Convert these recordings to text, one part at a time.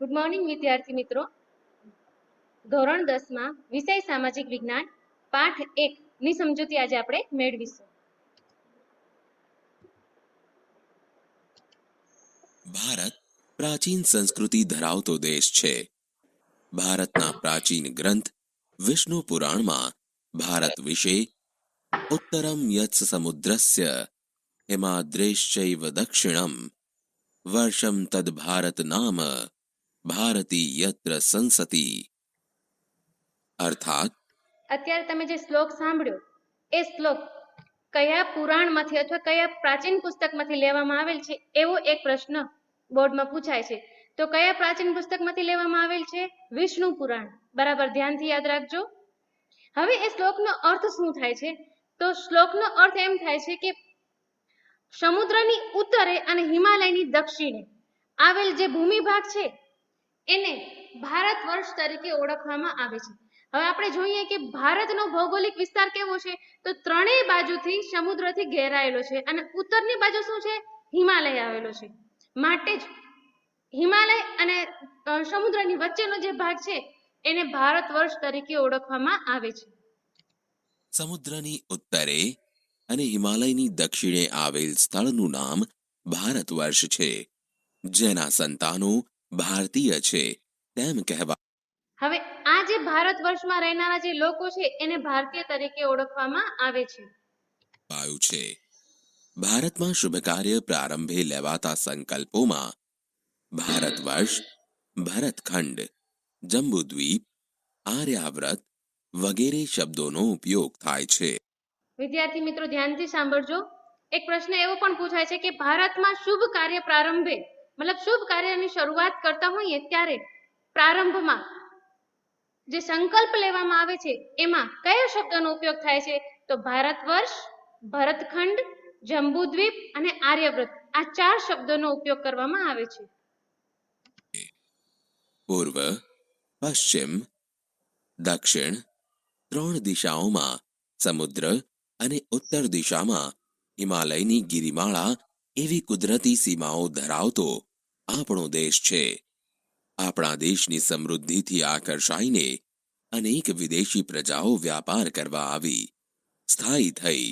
Good morning વિદ્યાર્થી મિત્રો. ધોરણ 10 માં વિષય સામાજિક વિજ્ઞાન પાઠ 1 ની સમજૂતી આજે આપણે મેળવીશું. ભારત પ્રાચીન સંસ્કૃતિ ધરાવતો દેશ છે. ભારતના પ્રાચીન ગ્રંથ વિષ્ણુ પુરાણમાં ભારત વિશે ઉત્તરમ યત્સ સમુદ્રસ્ય હિમાદ્રેશ્ચૈવ દક્ષિણમ વર્ષમ તદ ભારત નામ ભારતી યત્ર સંસતી. અર્થાત અત્યારે તમે જે શ્લોક સાંભળ્યો એ શ્લોક કયા પુરાણમાંથી અથવા કયા પ્રાચીન પુસ્તકમાંથી લેવામાં આવેલ છે એવો એક પ્રશ્ન બોર્ડમાં પૂછાય છે. તો કયા પ્રાચીન પુસ્તકમાંથી લેવામાં આવેલ છે? વિષ્ણુ પુરાણ. બરાબર, ધ્યાનથી યાદ રાખજો. હવે એ શ્લોકનો અર્થ શું થાય છે? તો શ્લોકનો અર્થ એમ થાય છે કે સમુદ્રની ઉત્તરે અને હિમાલયની દક્ષિણે આવેલ જે ભૂમિભાગ છે એને ભારત વર્ષ તરીકે ઓળખવામાં આવે છે. હવે આપણે જોઈએ કે ભારતનો ભૌગોલિક વિસ્તાર કેવો છે? તો ત્રણેય બાજુથી સમુદ્રથી ઘેરાયેલો છે અને ઉત્તરની બાજુ શું છે? હિમાલય આવેલો છે. માટે જ હિમાલય અને સમુદ્રની વચ્ચેનો જે ભાગ છે એને ભારત વર્ષ તરીકે ઓળખવામાં આવે છે. સમુદ્રની ઉત્તરે અને હિમાલયની દક્ષિણે આવેલ સ્થળનું નામ ભારત વર્ષ છે, જેના સંતાનો ભારતીય છે તેમ કહેવાય. હવે આ જે ભારત વર્ષમાં રહેનારા જે લોકો છે એને ભારતીય તરીકે ઓળખવામાં આવે છે. ભારતમાં શુભ કાર્ય પ્રારંભે લેવાતા સંકલ્પોમાં ભારત વર્ષ, ભરતખંડ, જંબુદ્વીપ, આર્યાવ્રત વગેરે શબ્દોનો ઉપયોગ થાય છે. વિદ્યાર્થી મિત્રો ધ્યાનથી સાંભળજો. એક પ્રશ્ન એવો પણ પૂછાય છે કે ભારતમાં શુભ કાર્ય પ્રારંભે મતલબ શુભ કાર્યની શરૂઆત કરતા હોઈએ ત્યારે પ્રારંભમાં જે સંકલ્પ લેવામાં આવે છે એમાં કયા શબ્દનો ઉપયોગ થાય છે? તો ભારત વર્ષ, ભરતખંડ, જંબુદ્વીપ અને આર્યવ્રત આ 4 શબ્દોનો ઉપયોગ કરવામાં આવે છે. પૂર્વ, પશ્ચિમ, દક્ષિણ 3 દિશાઓમાં સમુદ્ર અને ઉત્તર દિશામાં હિમાલયની ગિરિમાળા એવી કુદરતી સીમાઓ ધરાવતો આપણો દેશ છે. આપણા દેશની સમૃદ્ધિથી આકર્ષાઈને અનેક વિદેશી પ્રજાઓ વ્યાપાર કરવા આવી, સ્થાયી થઈ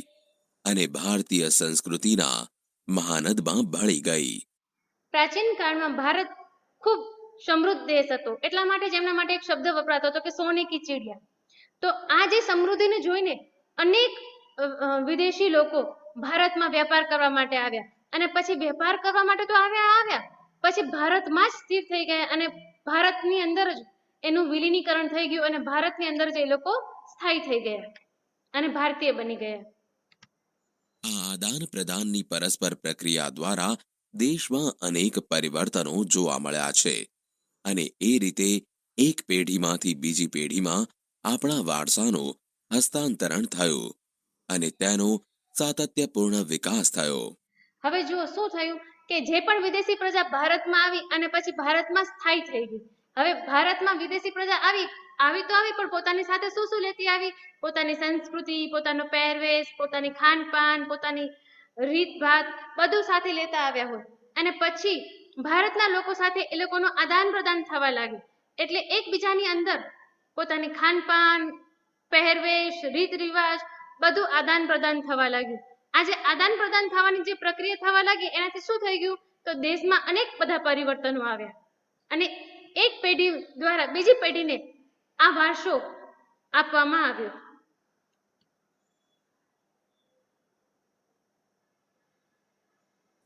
અને ભારતીય સંસ્કૃતિના મહાનદમાં ભળી ગઈ. પ્રાચીન કાળમાં ભારત ખૂબ સમૃદ્ધ દેશ હતો, એટલા માટે જ એમના માટે એક શબ્દ વપરાતો હતો કે સોને કી ચિડિયા. તો આ જે સમૃદ્ધિને જોઈને અનેક વિદેશી લોકો ભારતમાં વેપાર કરવા માટે આવ્યા અને પછી વેપાર કરવા માટે તો આવ્યા પછી ભારતમાં જ સ્થિર થઈ ગયા અને ભારતની અંદર જ એનું વિલીનીકરણ થઈ ગયું અને ભારતની અંદર જ એ લોકો સ્થાયી થઈ ગયા અને ભારતીય બની ગયા. આ આદાન પ્રદાનની પરસ્પર પ્રક્રિયા દ્વારા દેશમાં અનેક પરિવર્તનો જોવા મળ્યા છે અને એ રીતે એક પેઢીમાંથી બીજી પેઢીમાં આપણા વારસાનું હસ્તાંતરણ થયું અને તેનો સાતત્યપૂર્ણ વિકાસ થયો. હવે જુઓ શું થયું કે જે પણ વિદેશી પ્રજા ભારતમાં આવી અને પછી ભારતમાં સ્થાયી થઈ ગઈ. હવે ભારતમાં વિદેશી પ્રજા આવી પણ પોતાની સાથે શું શું લેતી આવી? પોતાની સંસ્કૃતિ, પોતાનો પહેરવેશ, પોતાની ખાનપાન, પોતાની રીતભાત બધું સાથે લેતા આવ્યા હોય અને પછી ભારતના લોકો સાથે એ લોકોનો આદાન પ્રદાન થવા લાગ્યું. એટલે એકબીજાની અંદર પોતાની ખાનપાન, પહેરવેશ, રીત રિવાજ બધું આદાન પ્રદાન થવા લાગ્યું. આજે આદાન પ્રદાન થવાની જે પ્રક્રિયા થવા લાગી એનાથી શું થઈ ગયું? તો દેશમાં અનેક બધા પરિવર્તનો આવ્યા અને એક પેઢી દ્વારા બીજી પેઢીને આ વારસો આપવામાં આવ્યો.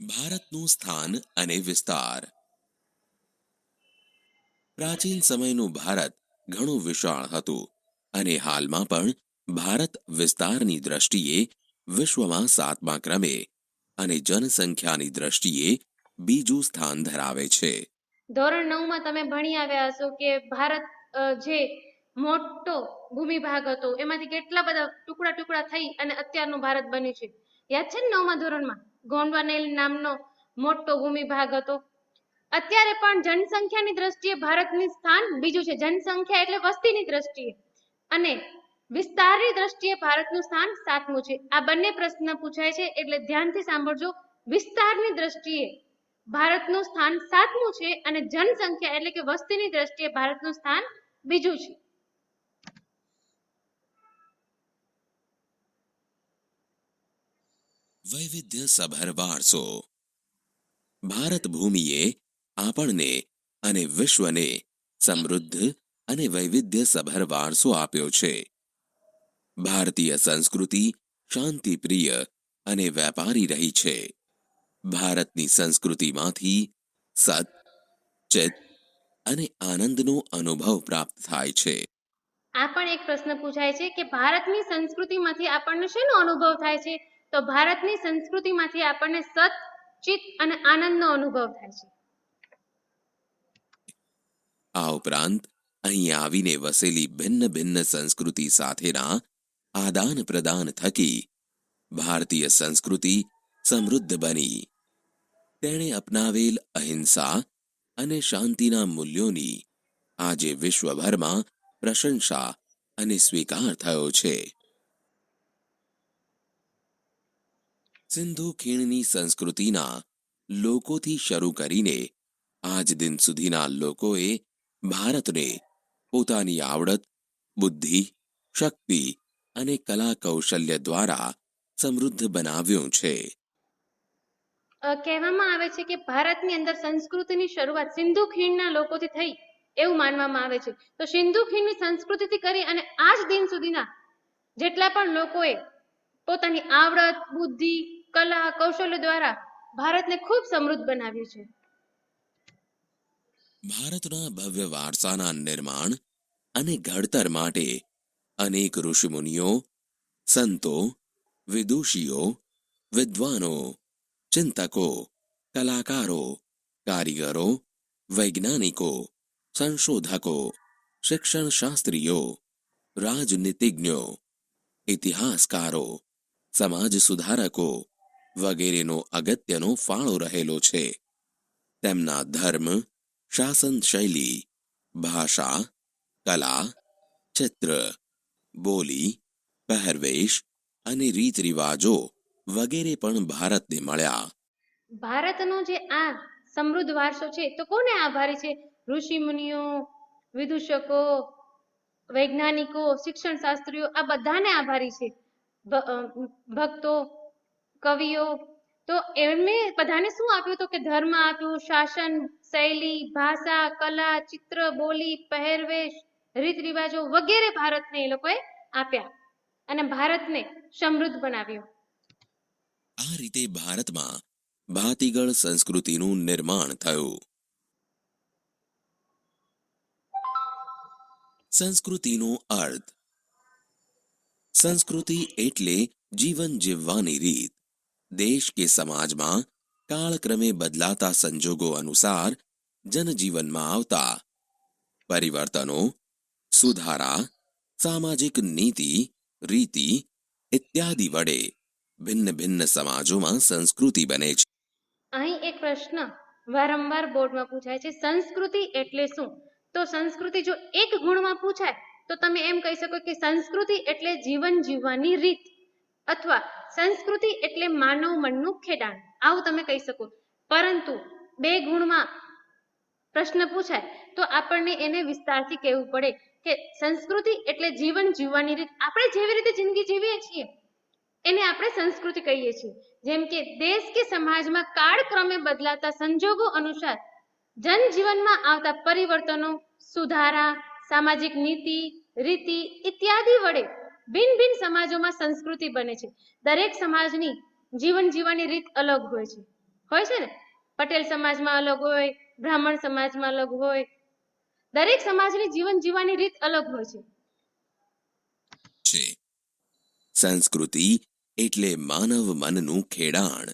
ભારતનું સ્થાન અને વિસ્તાર. પ્રાચીન સમયનું ભારત ઘણું વિશાળ હતું અને હાલમાં પણ ભારત વિસ્તારની દ્રષ્ટિએ વિશ્વમાં 7મા ક્રમે અને જનસંખ્યાની દ્રષ્ટિએ બીજું સ્થાન ધરાવે છે. ધોરણ 9 માં તમે ભણી આવ્યા હશો કે ભારત જે મોટો ભૂમિભાગ હતો એમાંથી કેટલા બધા ટુકડા ટુકડા થઈ અને અત્યારનું ભારત બન્યું છે. યાદ છે ને 9મા ધોરણમાં ગોંડવાનેલ નામનો મોટો ભૂમિભાગ હતો. અત્યારે પણ જનસંખ્યાની દ્રષ્ટિએ ભારતનું સ્થાન બીજું છે. જનસંખ્યા એટલે વસ્તીની દ્રષ્ટિએ અને વિસ્તારની દ્રષ્ટિએ ભારતનું સ્થાન 7મું છે. આ બંને પ્રશ્ન પૂછાય છે એટલે ધ્યાનથી સાંભળજો. વિસ્તારની દ્રષ્ટિએ ભારતનું સ્થાન 7મું છે અને જનસંખ્યા એટલે કે વસ્તીની દ્રષ્ટિએ ભારતનું સ્થાન બીજું છે. વૈવિધ્ય સભર વારસો. ભારત ભૂમિએ આપણને અને વિશ્વને સમૃદ્ધ અને વૈવિધ્ય સભર વારસો આપ્યો છે. ભારતીય સંસ્કૃતિ શાંતિપ્રિય અને વેપારી રહી છે. ભારતની સંસ્કૃતિમાંથી સત, ચિત અને આનંદનો અનુભવ પ્રાપ્ત થાય છે. આ પણ એક પ્રશ્ન પૂછાય છે કે ભારતની સંસ્કૃતિમાંથી આપણને શેનો અનુભવ થાય છે? તો ભારતની સંસ્કૃતિમાંથી આપણને સત, ચિત અને આનંદનો અનુભવ થાય છે. આ ઉપરાંત અહીં આવીને વસેલી ભિન્ન ભિન્ન સંસ્કૃતિ સાથેના આદાન પ્રદાન થકી ભારતીય સંસ્કૃતિ સમૃદ્ધ બની. તેણે અપનાવેલ અહિંસા અને શાંતિના મૂલ્યોની આજે વિશ્વભરમાં પ્રશંસા અને સ્વીકાર થયો છે. સિંધુ ખીણની સંસ્કૃતિના લોકોથી શરૂ કરીને આજ દિન સુધીના લોકોએ ભારતને પોતાની આવડત, બુદ્ધિ, શક્તિ અને કલા કૌશલ્ય દ્વારા સમૃદ્ધ બનાવ્યું છે. કહેવામાં આવે છે કે ભારતની અંદર સંસ્કૃતિની શરૂઆત સિંધુ ખીણના લોકોથી થઈ એવું માનવામાં આવે છે. તો સિંધુ ખીણની સંસ્કૃતિથી કરી અને આજ દિન સુધીના જેટલા પણ લોકોએ પોતાની આવડત, બુદ્ધિ, કલા, કૌશલ્ય દ્વારા ભારતને ખૂબ સમૃદ્ધ બનાવ્યું છે. ભારતના ભવ્ય વારસાના નિર્માણ અને ઘડતર માટે અનેક ઋષિમુનિઓ, સંતો, વિદુષીઓ, વિદ્વાનો, ચિંતકો, કલાકારો, કારીગરો, વૈજ્ઞાનિકો, સંશોધકો, શિક્ષણશાસ્ત્રીઓ, રાજનીતિજ્ઞો, ઇતિહાસકારો, સમાજ સુધારકો વગેરેનો અગત્યનો ફાળો રહેલો છે. તેમના ધર્મ, શાસન શૈલી, ભાષા, કલા, ચિત્ર, બોલી, પહેરવેશ અને રીત રિવાજો વગેરે પણ ભારતને મળ્યા. ભારતનો જે આ સમૃદ્ધ વારસો છે તો કોને આભારી છે? ઋષિ મુનિઓ, વિદૂષકો, વૈજ્ઞાનિકો, શિક્ષણ શાસ્ત્રીઓ આ બધાને આભારી છે. ભક્તો, કવિઓ, તો એમને બધાને શું આપ્યું? તો કે ધર્મ આપ્યું, શાસન, શૈલી, ભાષા, કલા, ચિત્ર, બોલી, પહેરવેશ, રીત રિવાજો વગેરે ભારતને એ લોકોએ આપ્યા અને ભારતને સમૃદ્ધ બનાવ્યું. આ રીતે ભારતમાં ભાતીગળ સંસ્કૃતિનું નિર્માણ થયું. સંસ્કૃતિનો અર્થ. સંસ્કૃતિ એટલે જીવન જીવવાની રીત. દેશ કે સમાજમાં કાળક્રમે બદલાતા સંજોગો અનુસાર જનજીવનમાં આવતા પરિવર્તનો, સુધારા, સામાજિક નીતિ, રીતિ ઇત્યાદિ વડે ભિન્ન ભિન્ન સમાજોમાં સંસ્કૃતિ બને છે. અહીં એક પ્રશ્ન વારંવાર બોર્ડમાં પૂછાય છે, સંસ્કૃતિ એટલે શું? તો સંસ્કૃતિ જો એક ગુણમાં પૂછાય તો તમે એમ કહી શકો કે સંસ્કૃતિ એટલે જીવન જીવવાની રીત અથવા સંસ્કૃતિ એટલે માનવ મનનું ખેડાણ, આવું તમે કહી શકો. પરંતુ 2 ગુણમાં પ્રશ્ન પૂછાય તો આપણને એને વિસ્તારથી કહેવું પડે કે સંસ્કૃતિ એટલે જીવન જીવવાની રીત. આપણે જેવી રીતે જિંદગી જીવીએ છીએ એને આપણે સંસ્કૃતિ કહીએ છીએ. જેમ કે દેશ કે સમાજમાં કાળક્રમે બદલાતા સંજોગો અનુસાર જનજીવનમાં આવતા પરિવર્તનો, સુધારા, સામાજિક નીતિ, રીતિ ઇત્યાદિ વડે ભિન્ન ભિન્ન સમાજોમાં સંસ્કૃતિ બને છે. દરેક સમાજની જીવન જીવવાની રીત અલગ હોય છે ને. પટેલ સમાજમાં અલગ હોય, બ્રાહ્મણ સમાજમાં અલગ હોય, દરેક સમાજની જીવન જીવવાની રીત અલગ હોય છે. સંસ્કૃતિ એટલે માનવ મનનું ખેડાણ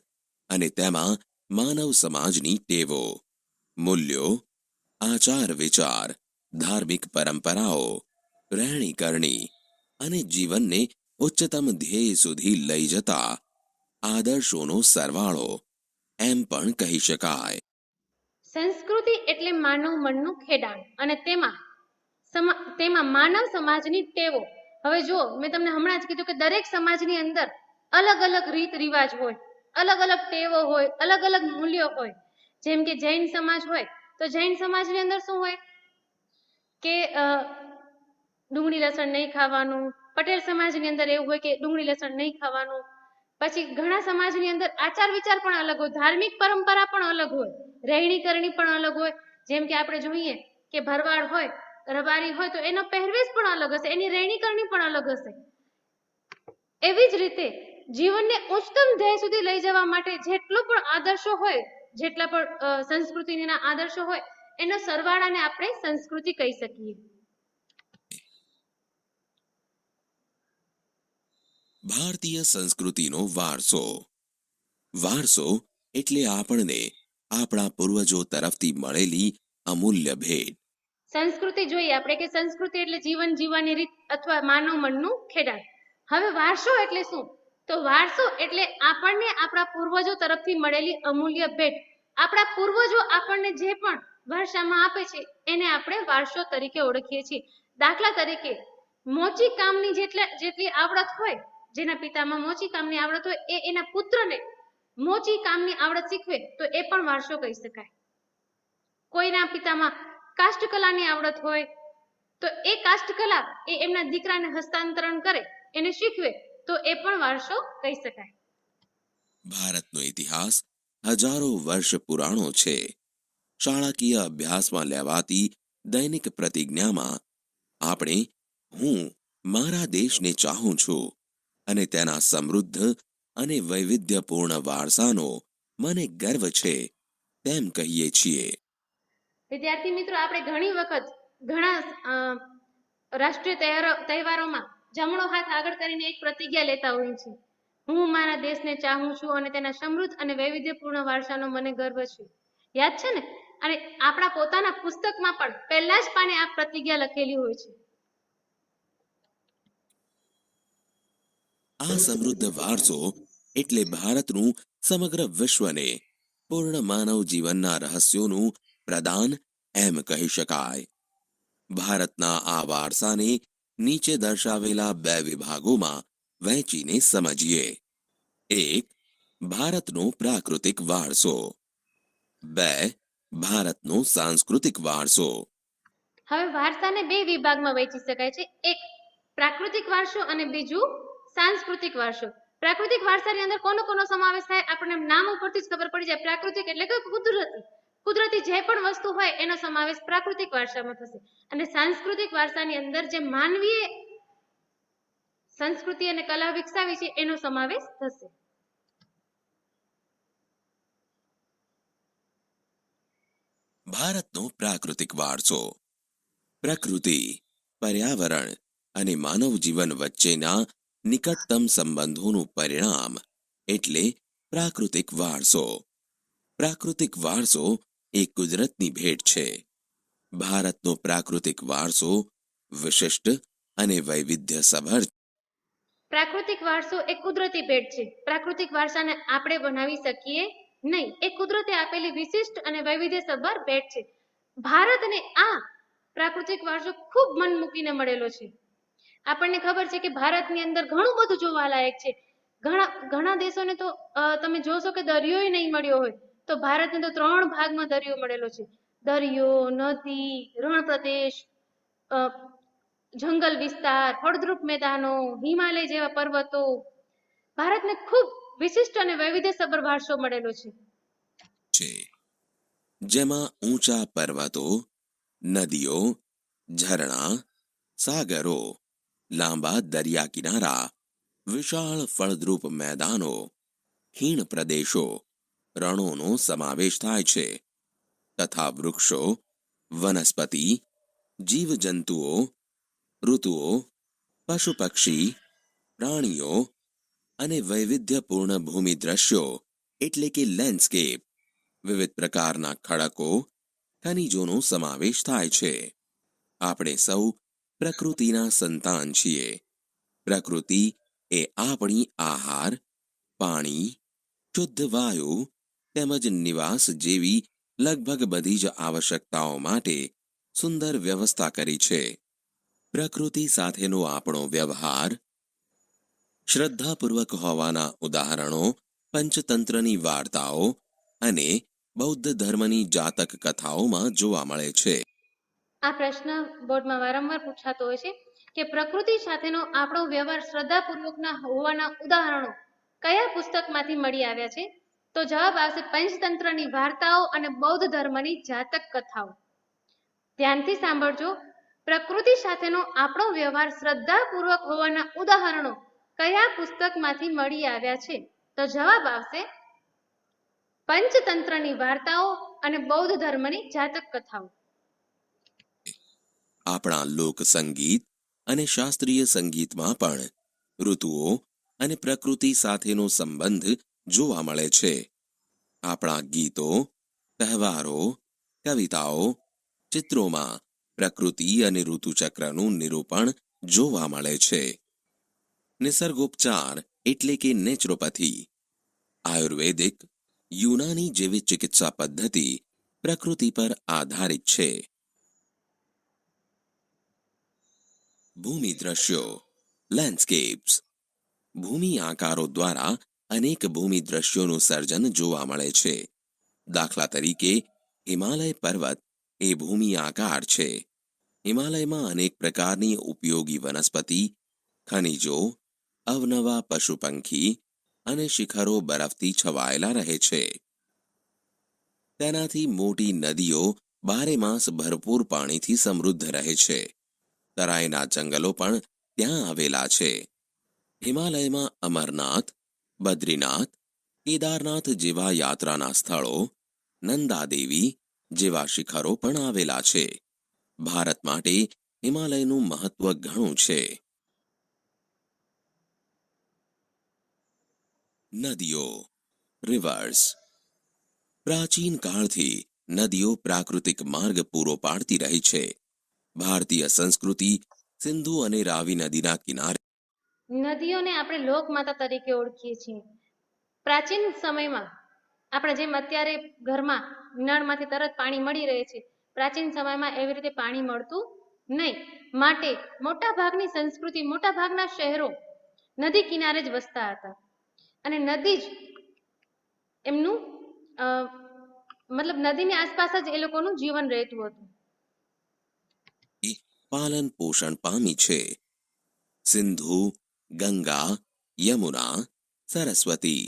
અને તેમાં માનવ સમાજની ટેવો, મૂલ્યો, આચાર વિચાર, ધાર્મિક પરંપરાઓ, રહેણી કરણી અને જીવનને ઉચ્ચતમ ધ્યેય સુધી લઈ જતા આદર્શોનો સરવાળો એમ પણ કહી શકાય. સંસ્કૃતિ એટલે માનવ મનનું ખેડાણ અને તેમાં માનવ સમાજની ટેવો. હવે જો મેં તમને હમણાં જ કીધું કે દરેક સમાજની અંદર અલગ અલગ રીત રિવાજ હોય, અલગ અલગ ટેવો હોય, અલગ અલગ મૂલ્યો હોય. જેમ કે જૈન સમાજ હોય તો જૈન સમાજની અંદર શું હોય કે ડુંગળી લસણ નહીં ખાવાનું. પટેલ સમાજની અંદર એવું હોય કે ડુંગળી લસણ નહીં ખાવાનું. પછી ઘણા સમાજની અંદર આચાર વિચાર પણ અલગ હોય, ધાર્મિક પરંપરા પણ અલગ હોય, રહેણી કરણી પણ અલગ હોય. જેમ કે આપણે જોઈએ કે ભરવાડ હોય, રબારી હોય તો એનો પહેરવેશ પણ અલગ હશે, એની રહેણી કરણી પણ અલગ હશે. એવી જ રીતે જીવનને ઉચ્ચતમ ધ્યેય સુધી લઈ જવા માટે જેટલો પણ આદર્શો હોય, જેટલા પણ સંસ્કૃતિના આદર્શો હોય, એનો સરવાળાને આપણે સંસ્કૃતિ કહી શકીએ. ભારતીય સંસ્કૃતિનો વારસો. વારસો એટલે આપણને આપણા પૂર્વજો તરફથી મળેલી અમૂલ્ય ભેટ. સંસ્કૃતિ જોઈએ આપણે કે સંસ્કૃતિ એટલે જીવન જીવવાની રીત અથવા માનવ મનનું ખેડાણ. હવે વારસો એટલે શું? તો વારસો એટલે આપણને આપણા પૂર્વજો તરફથી મળેલી અમૂલ્ય ભેટ. આપણા પૂર્વજો આપણને જે પણ વારસામાં આપે છે એને આપણે વારસો તરીકે ઓળખીએ છીએ. દાખલા તરીકે મોચી કામની જેટલી આવડત હોય, જેના પિતામાં મોચી કામની આવડત હોય, એ એના પુત્રને મોચી કામની આવડત શીખવે તો એ પણ વારસો કહી શકાય. કોઈના પિતામાં કાષ્ઠકલાની આવડત હોય તો એ કાષ્ઠકલા એ એમના દીકરાને હસ્તાંતરણ કરે, એને શીખવે તો એ પણ વારસો કહી શકાય. ભારતનો ઇતિહાસ હજારો વર્ષ પુરાણો છે. શાળાકીય અભ્યાસમાં લેવાતી દૈનિક પ્રતિજ્ઞામાં આપણે હું મારા દેશને ચાહું છું અને તેના સમૃદ્ધ અને વૈવિધ્યપૂર્ણ વારસાનો મને ગર્વ છે તેમ કહીએ છીએ. વિદ્યાર્થી મિત્રો, આપણે ઘણી વખત ઘણા રાષ્ટ્રીય તહેવારોમાં જમણો હાથ આગળ કરીને એક પ્રતિજ્ઞા લેતા હોઈએ છીએ. હું મારા દેશને ચાહું છું અને તેના સમૃદ્ધ અને વૈવિધ્યપૂર્ણ વારસાનો મને ગર્વ છે. યાદ છે ને? અને આપણા પોતાના પુસ્તકમાં પણ પહેલા જ પાને આ પ્રતિજ્ઞા લખેલી હોય છે. આ સમૃદ્ધ વારસો એટલે ભારતનું સમગ્ર વિશ્વને પૂર્ણ માનવ જીવનના રહસ્યોનું પ્રદાન એમ કહી શકાય. ભારતના આ વારસાને નીચે દર્શાવેલા બે વિભાગોમાં વહેંચીને સમજીએ. 1. ભારતનો પ્રાકૃતિક વારસો. 2. ભારતનો સાંસ્કૃતિક વારસો. હવે વારસાને બે વિભાગમાં વહેંચી શકાય છે, એક પ્રાકૃતિક વારસો અને બીજું સાંસ્કૃતિક વારસો. પ્રાકૃતિક વારસાની અંદર કોનો કોનો સમાવેશ થાય આપણને નામ ઉપરથી જ ખબર પડી જાય. પ્રાકૃતિક એટલે કે કુદરતી જે પણ વસ્તુ હોય એનો સમાવેશ પ્રાકૃતિક વારસામાં થશે. અને સાંસ્કૃતિક વારસાની અંદર જે માનવીય સંસ્કૃતિ અને કલા વિકસાવી છે એનો સમાવેશ થશે. ભારતનો પ્રાકૃતિક વારસો. પ્રકૃતિ, પર્યાવરણ અને માનવ જીવન વચ્ચેના નિકટતમ સંબંધોનું પરિણામ એટલે પ્રાકૃતિક વારસો. પ્રાકૃતિક વારસો એ કુદરતની ભેટ છે. ભારતનો પ્રાકૃતિક વારસો વિશિષ્ટ અને વૈવિધ્યસભર. પ્રાકૃતિક વારસો એ કુદરતી ભેટ છે. પ્રાકૃતિક વારસાને આપણે બનાવી શકીએ નહીં, એ કુદરતે આપેલી વિશિષ્ટ અને વૈવિધ્યસભર ભેટ છે. ભારતને આ પ્રાકૃતિક વારસો ખૂબ મન મૂકીને મળેલો છે. આપણને ખબર છે કે ભારતની અંદર ઘણું બધું જોવાલાયક છે. ઘણા દેશોને તો તમે જોશો કે દરિયોય નહીં મળ્યો હોય, તો ભારતને તો 3 ભાગમાં દરિયો મળેલો છે. દરિયો, નદી, રણ પ્રદેશ, જંગલ વિસ્તાર, ફળદ્રુપ મેદાનો, હિમાલય જેવા પર્વતો. ભારતને ખૂબ વિશિષ્ટ અને વૈવિધ્યસભર વારસો મળેલો છે. જેમાં ઊંચા પર્વતો, નદીઓ, ઝરણા, સાગરો, લાંબા દરિયા કિનારા, વિશાળ ફળદ્રુપ મેદાનો, ખીણ પ્રદેશો, રણોનો સમાવેશ થાય છે તથા વૃક્ષો, વનસ્પતિ, જીવજંતુઓ, ઋતુઓ, પશુ પક્ષી, પ્રાણીઓ અને વૈવિધ્યપૂર્ણ ભૂમિ દ્રશ્યો એટલે કે લેન્ડસ્કેપ, વિવિધ પ્રકારના ખડકો, ખનિજોનો સમાવેશ થાય છે. આપણે સૌ પ્રકૃતિના સંતાન છીએ. પ્રકૃતિ એ આપણી આહાર, પાણી, શુદ્ધ વાયુ તેમજ નિવાસ જેવી લગભગ બધી જ આવશ્યકતાઓ માટે સુંદર વ્યવસ્થા કરી છે. પ્રકૃતિ સાથેનો આપણો વ્યવહાર શ્રદ્ધાપૂર્વક હોવાના ઉદાહરણો પંચતંત્રની વાર્તાઓ અને બૌદ્ધ ધર્મની જાતક કથાઓમાં જોવા મળે છે. આ પ્રશ્ન બોર્ડમાં વારંવાર પૂછાતો હોય છે કે પ્રકૃતિ સાથેનો આપણો વ્યવહાર શ્રદ્ધાપૂર્વકના હોવાના ઉદાહરણો કયા પુસ્તકમાંથી મળી આવ્યા છે? તો જવાબ આવશે પંચતંત્રની વાર્તાઓ અને બૌદ્ધ ધર્મની જાતક કથાઓ. ધ્યાનથી સાંભળજો. પ્રકૃતિ સાથેનો આપણો વ્યવહાર શ્રદ્ધાપૂર્વક હોવાના ઉદાહરણો કયા પુસ્તકમાંથી મળી આવ્યા છે? તો જવાબ આવશે પંચતંત્રની વાર્તાઓ અને બૌદ્ધ ધર્મની જાતક કથાઓ. આપણા લોક સંગીત અને શાસ્ત્રીય સંગીતમાં પણ ઋતુઓ અને પ્રકૃતિ સાથેનો સંબંધ જોવા મળે છે. આપણા ગીતો, તહેવારો, કવિતાઓ, ચિત્રોમાં પ્રકૃતિ અને ઋતુચક્રનું નિરૂપણ જોવા મળે છે. નિસર્ગોપચાર એટલે કે નેચરોપેથી, આયુર્વેદિક, યુનાની જેવી ચિકિત્સા પદ્ધતિ પ્રકૃતિ પર આધારિત છે. ભૂમિ દ્રશ્યો, લેન્ડસ્કેપ્સ. ભૂમિ આકારો દ્વારા અનેક ભૂમિ દ્રશ્યોનું સર્જન જોવા મળે છે. દાખલા તરીકે હિમાલય પર્વત એ ભૂમિ આકાર છે. હિમાલયમાં અનેક પ્રકારની ઉપયોગી વનસ્પતિ, ખનિજો, અવનવા પશુ પંખી અને શિખરો બરફથી છવાયેલા રહે છે. તેનાથી મોટી નદીઓ બારેમાસ ભરપૂર પાણીથી સમૃદ્ધ રહે છે. તરાઈના જંગલો પણ ત્યાં આવેલા છે. હિમાલયમાં અમરનાથ, બદ્રીનાથ, કેદારનાથ જેવા યાત્રાના સ્થળો, નંદાદેવી જેવા શિખરો પણ આવેલા છે. ભારત માટે હિમાલયનું મહત્વ ઘણું છે. નદીઓ, રિવર્સ. પ્રાચીન કાળથી નદીઓ પ્રાકૃતિક માર્ગ પૂરો પાડતી રહી છે. ભારતીય સંસ્કૃતિ સિંધુ અને રાવી નદીના કિનારે નદીઓને આપણે લોકમાતા તરીકે ઓળખીએ છીએ. પ્રાચીન સમયમાં આપણે જેમ અત્યારે ઘરમાં નળમાંથી તરત પાણી મળી રહે છે, પ્રાચીન સમયમાં એવી રીતે પાણી મળતું નહીં. માટે મોટાભાગની સંસ્કૃતિ, મોટાભાગના શહેરો નદી કિનારે જ વસતા હતા અને નદી જ એમનું મતલબ નદીની આસપાસ જ એ લોકોનું જીવન રહેતું હતું. પાલન પોષણ પામી છે. સિંધુ, ગંગા, યમુના, સરસ્વતી,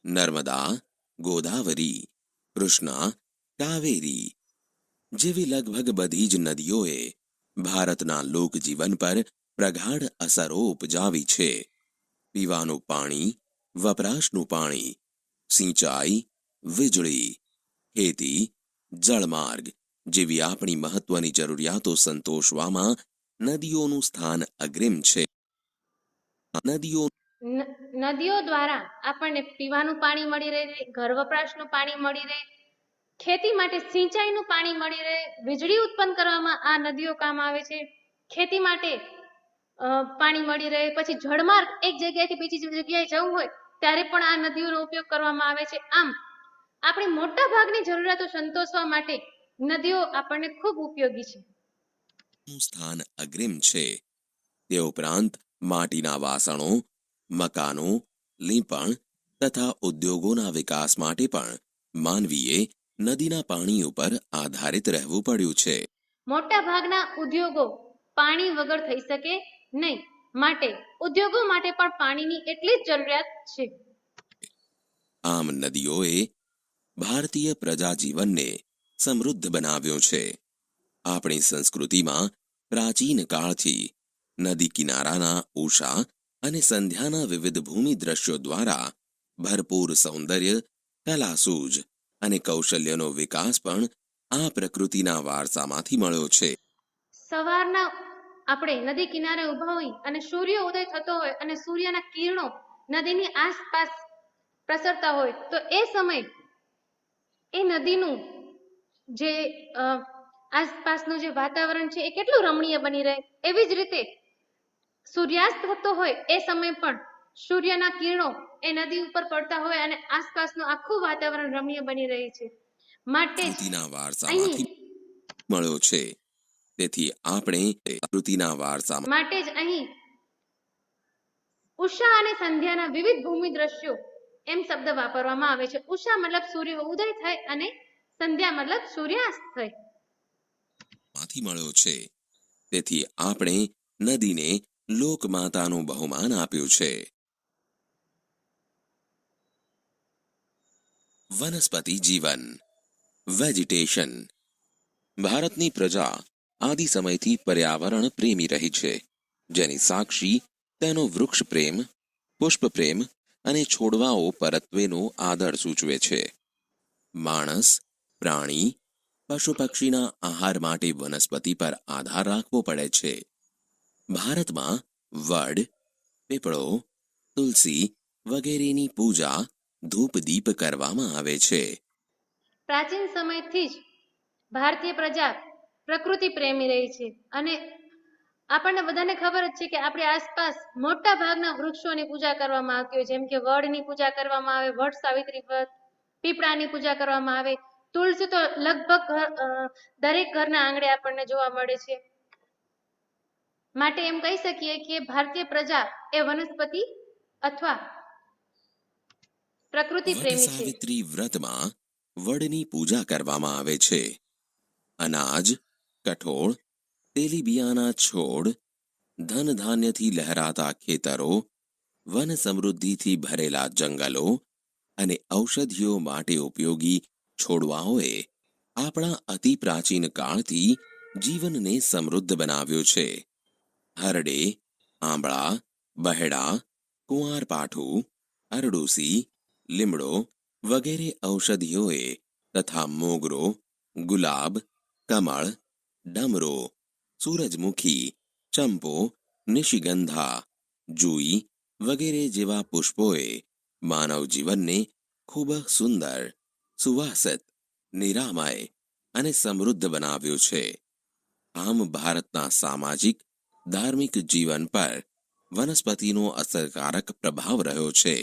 નર્મદા, ગોદાવરી, કૃષ્ણા, કાવેરી જેવી લગભગ બધી જ નદીઓએ ભારતના લોકજીવન પર પ્રગાઢ અસરો ઉપજાવી છે. પીવાનું પાણી, વપરાશનું પાણી, સિંચાઈ, વીજળી, ખેતી, જળમાર્ગ જેવી આપણી મહત્વની જરૂરિયાતો સંતોષવામાં નદીઓનું સ્થાન અગ્રીમ છે. નદીઓ દ્વારા આપણને પીવાનું પાણી મળી રહે, ઘર વપરાશનું પાણી મળી રહે, ખેતી માટે સિંચાઈનું પાણી મળી રહે, વીજળી ઉત્પન્ન કરવામાં આ નદીઓ કામ આવે છે. ખેતી માટે પાણી મળી રહે, પછી જળમાર્ગ એક જગ્યાએથી બીજી જગ્યાએ જવું હોય ત્યારે પણ આ નદીઓનો ઉપયોગ કરવામાં આવે છે. આમ આપણી મોટા ભાગની જરૂરિયાતો સંતોષવા માટે નદીઓ આપણને ખૂબ ઉપયોગી છે. સ્થાન અગ્રીમ છે. તે ઉપરાંત માટીના વાસણો, મકાનો, લીંપણ તથા ઉદ્યોગોના વિકાસ માટે પણ માનવીએ નદીના પાણી ઉપર આધારિત રહેવું પડ્યું છે. મોટા ભાગના ઉદ્યોગો પાણી વગર થઈ શકે નહીં, માટે ઉદ્યોગો માટે પણ પાણીની એટલી જ જરૂરિયાત છે. આમ નદીઓએ ભારતીય પ્રજાજીવનને સમૃદ્ધ બનાવ્યો છે. આપણી સંસ્કૃતિમાં પ્રાચીન કાળથી નદી કિનારાના ઉષા અને સંધ્યાના વિવિધ ભૂમિ દ્રશ્યો દ્વારા ભરપૂર સૌંદર્ય, કલાસૂઝ અને કૌશલ્યનો વિકાસ પણ આ પ્રકૃતિના વારસામાંથી મળ્યો છે. સવારના આપણે નદી કિનારે ઊભા હોઈ અને સૂર્ય ઉદય થતો હોય અને સૂર્યના કિરણો નદીની આસપાસ પ્રસરતા હોય તો એ સમય એ નદીનું જે આસપાસનું જે વાતાવરણ છે એ કેટલું રમણીય બની રહે. એવી જ રીતે સૂર્યાસ્ત થતો હોય એ સમય પણ સૂર્યના કિરણો એ નદી ઉપર પડતા હોય અને આસપાસનું આખું વાતાવરણ રમણીય બની રહે છે. માટે પ્રકૃતિના વારસામાંથી મળ્યો છે. તેથી આપણે પ્રકૃતિના વારસામાં માટે જ અહીં ઉષા અને સંધ્યાના વિવિધ ભૂમિ દ્રશ્યો એમ શબ્દ વાપરવામાં આવે છે. ઉષા મતલબ સૂર્ય ઉદય થાય અને સંધ્યા મતલબ સૂર્યાસ્ત થઈ. માંથી મળ્યો છે. તેથી આપણે નદીને લોકમાતાનું બહુમાન આપ્યું છે. વનસ્પતિ જીવન, વેજીટેશન. ભારતની પ્રજા આદિ સમયથી પર્યાવરણ પ્રેમી રહી છે, જેની સાક્ષી તેનો વૃક્ષ પ્રેમ, પુષ્પ પ્રેમ અને છોડવાઓ પરત્વેનો આદર સૂચવે છે. માણસ, પ્રાણી, પશુ પક્ષીના આહાર માટે વનસ્પતિ પર આધાર રાખવો પડે છે. ભારતમાં વડ, પીપળો, તુલસી વગેરેની પૂજા ધૂપ દીપ કરવામાં આવે છે. પ્રાચીન સમયથી જ ભારતીય પ્રજા પ્રકૃતિ પ્રેમી રહી છે અને આપણને બધાને ખબર જ છે કે આપણી આસપાસ મોટા ભાગના વૃક્ષોની પૂજા કરવામાં આવતી હોય, જેમ કે વડની પૂજા કરવામાં આવે, વડ સાવિત્રી વ્રત, પીપળાની પૂજા કરવામાં આવે, તુલસી તો લગભગ દરેક ઘરના આંગણે આપણને જોવા મળે છે. માટે એમ કહી શકીએ કે ભારતીય પ્રજા એ વનસ્પતિ અથવા પ્રકૃતિ વડ પ્રેમી છે. સાવિત્રી વ્રતમાં વડની પૂજા કરવામાં આવે છે. અનાજ, કઠોળ, તેલીબિયાના છોડ, ધન ધાન્યથી લહેરાતા ખેતરો, વન સમૃદ્ધિથી ભરેલા જંગલો અને ઔષધિઓ માટે ઉપયોગી છોડવાઓએ આપણા અતિ પ્રાચીન કાળથી જીવનને સમૃદ્ધ બનાવ્યું છે. હરડે, આંબળા, બહેડા, કુંવારપાઠું, અરડુસી, લીમડો વગેરે ઔષધિઓએ તથા મોગરો, ગુલાબ, કમળ, ડમરો, સૂરજમુખી, ચંપો, નિશિગંધા, જુઈ વગેરે જેવા પુષ્પોએ માનવ જીવનને ખૂબ સુંદર, સુવાસિત, નિરામય અને સમૃદ્ધ બનાવ્યું છે. આમ ભારતના સામાજિક, ધાર્મિક જીવન પર વનસ્પતિનો અસરકારક પ્રભાવ રહ્યો છે.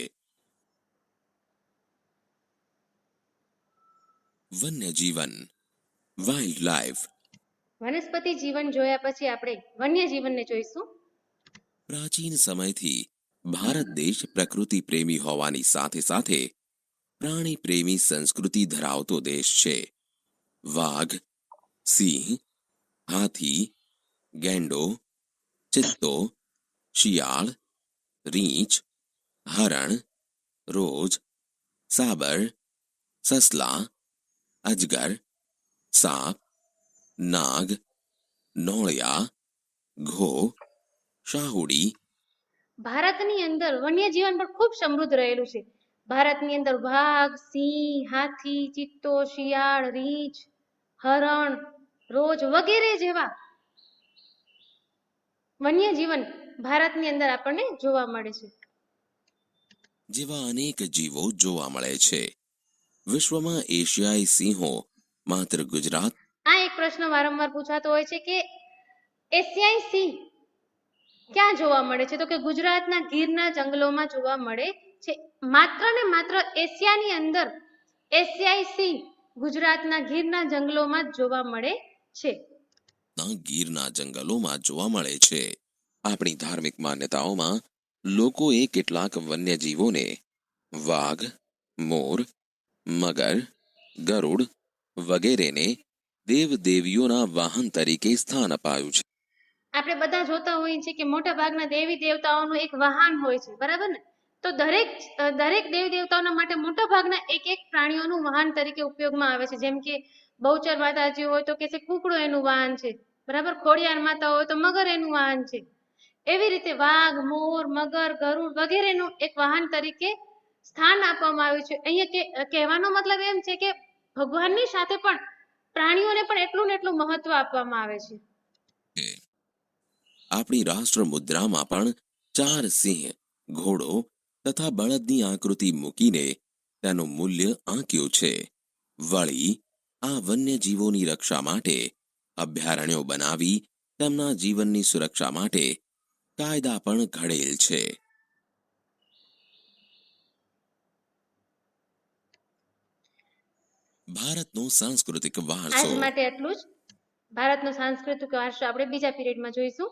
વન્યજીવન, વાઇલ્ડ લાઈફ. વનસ્પતિ જીવન જોયા પછી આપણે વન્ય જીવનને જોઈશું. પ્રાચીન સમયથી ભારત દેશ પ્રકૃતિ પ્રેમી હોવાની સાથે સાથે પ્રાણી પ્રેમી સંસ્કૃતિ ધરાવતો દેશ છે. વાઘ, સિંહ, હાથી, ગેંડો, ચિત્તો, શિયાળ, રીંછ, હરણ, રોજ, સાબર, સસલા, અજગર, સાપ, નાગ, નોળિયા, ઘો, શાહુડી. ભારતની અંદર વન્ય જીવન પણ ખૂબ સમૃદ્ધ રહેલું છે. ભારતની અંદર વાઘ, સિંહ, હાથી, ચિત્તો, શિયાળ, રીંછ, હરણ, રોજ વગેરે જેવા વન્ય જીવન ભારતની અંદર આપણને જોવા મળે છે. જેવા અનેક જીવો જોવા મળે છે. વિશ્વમાં એશિયાઈ સિંહો માત્ર ગુજરાત. આ એક પ્રશ્ન વારંવાર પૂછાતો હોય છે કે એશિયાઈ સિંહ ક્યાં જોવા મળે છે? તો કે ગુજરાતના ગીરના જંગલોમાં જોવા મળે છે. માત્ર ને માત્ર એશિયાની અંદર એશિયાઈ સિંહ ગુજરાતના ગીરના જંગલોમાં જ જોવા મળે છે. ગીરના જંગલોમાં જોવા મળે છે. આપણી ધાર્મિક માન્યતાઓમાં લોકોએ કેટલાક વન્યજીવોને વાઘ, મોર, મગર, ગરુડ વગેરેને દેવદેવીઓના વાહન તરીકે સ્થાન અપાયું છે. આપણે બધા જોતા હોઈએ છીએ કે મોટા ભાગના દેવી દેવતાઓનું એક વાહન હોય છે, બરાબર ને? તો દરેક દેવી દેવતાઓના માટે મોટા ભાગના એક એક પ્રાણીઓનું વાહન તરીકે ઉપયોગમાં આવે છે. જેમ કે બહુચર માતાજી હોય તો કે છે કુકડો એનું વાહન છે, બરાબર? ખોડિયાર માતા હોય તો મગર એનું વાહન છે. એવી રીતે વાઘ, મોર, મગર, ગરુડ વગેરેનું એક વાહન તરીકે સ્થાન આપવામાં આવ્યું છે. અહીંયા કહેવાનો મતલબ એમ છે કે ભગવાનની સાથે પણ પ્રાણીઓને પણ એટલું ને એટલું મહત્વ આપવામાં આવે છે. આપણી રાષ્ટ્ર મુદ્રામાં પણ 4 સિંહ, ઘોડો તથા બળદની આકૃતિ મૂકીને તેનું મૂલ્ય આંક્યું છે. વળી આ વન્યજીવોની રક્ષા માટે અભયારણ્યો બનાવી તેમના જીવનની સુરક્ષા માટે કાયદા પણ ઘડેલ છે. ભારતનો સાંસ્કૃતિક વારસો. આજ માટે એટલું જ. ભારતનો સાંસ્કૃતિક વારસો આપણે બીજા પીરિયડમાં જોઈશું.